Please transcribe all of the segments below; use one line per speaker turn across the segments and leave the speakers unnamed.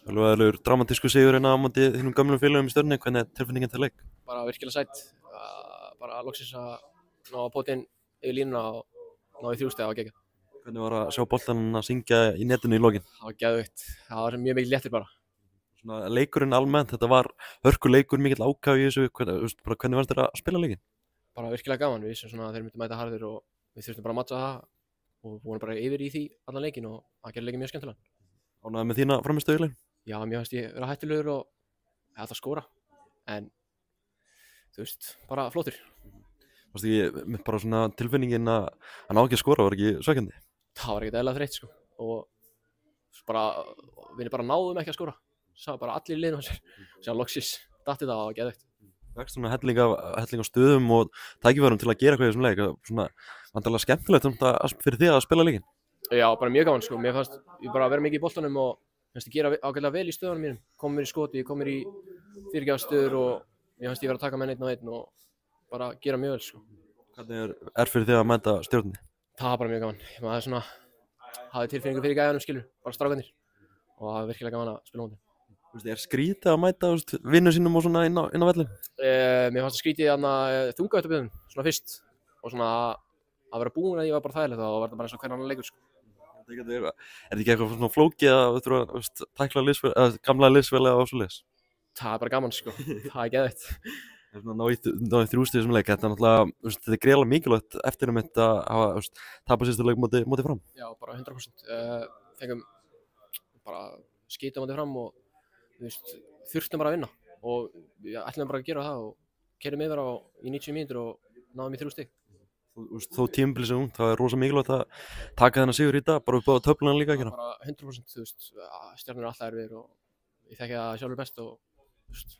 Alveg dramatísku sigurinn á móti þínum gömlum félögum í Stjörnunni, hvernig er tilfinningin til leik?
Bara virkilega sætt. Bara loksins að ná potinn yfir línuna og ná í 3 stig, það var geggjað.
Hvernig var að sjá boltann að syngja í netinu í lokin?
Það var geðveikt. Það var mjög mikil léttir bara.
Svona leikurinn almennt, þetta var hörkuleikur, mikill ákafi í þessu, hvernig fannst þér að spila leikinn?
Bara virkilega gaman. Við vissum svona að þeir myndu mæta harðir og við þurftum bara að matcha það og vorum bara yfir í því allan leikinn og það gerði leikinn mjög skemmtilegan.
Ánægður með þína frammistöðu í leiknum?
Já, mér fannst ég vera hættulegur og ég ætla að skora. En þú veist, bara flottur.
Varst ekki með bara svona tilfinningin að ná ekki að skora, var ekki svekkjandi?
Það var ekkert eðlilega þreytt sko og bara, við bara náðum ekki að skora. Sá bara allir í liðinu á sér. Sér loksins datt þetta og geðveikt.
Vekst svona helling á stöðum og tækifærum til að gera eitthvað í þessum leik, svona vantarlega skemmtilegt fyrir þig að spila leikinn?
Já, bara mjög gaman sko. Mér fannst ég bara vera mikið í boltanum og fannst ég gera ágætlega vel í stöðunum mínum. Kom mér í skoti, kom mér í fyrirgjafarstöður og mér fannst ég vera að taka menn einn og einn og bara gera mjög vel sko.
Hvernig er fyrir þig að mæta Stjörnunni?
Það var bara mjög gaman. Maður svona hafði tilfinningu fyrir gæjanum skilur, bara strákarnir og það var virkilega gaman að spila á móti.
Er skrítið að mæta vinnu sínum og svona inn á vellin?
Mér fannst það skrítið þungaðutaböðum svona fyrst og svona að vera búinn að ég var bara þægilegt og það var bara eins og hvern annan leikur sko.
Er þetta ekki eitthvað svona flókið að tækla gamla liðsfélaga og svoleiðis?
Það er bara gaman sko, það er geðveikt.
Ná í 3 stig sem leik, þetta er náttúrulega, þetta er greiðlega mikilvægt eftir að hafa tapað síðustu leik móti Fram.
Já, bara 100%. Fengum bara skita móti Fram og þurftum bara að vinna og við ætlum bara að gera það og keyrðum yfir í 90 mínútur og náðum í 3 stig.
Þó tímabilið sem það er rosa mikilvægt að taka þennan sigur í dag, bara upp á töfluna líka að gera.
Bara 100%, Stjarnan er alltaf erfiðir og ég þekki það sjálfur best og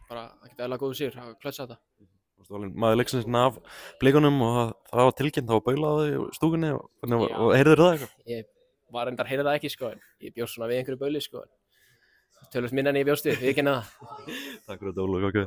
bara ekkert eðlilega góður sigur að klötsa þetta.
Maður leiksins af blikunum og það var tilkynnt, það var baulað í stúkunni og heyrðir það eitthvað?
Ég var reyndar að heyra það ekki sko, en ég bjóst svona við einhverju bauli sko, tölvöld minna en ég bjóst við, ég kenna það.
Takk fyrir þetta, Ólafur.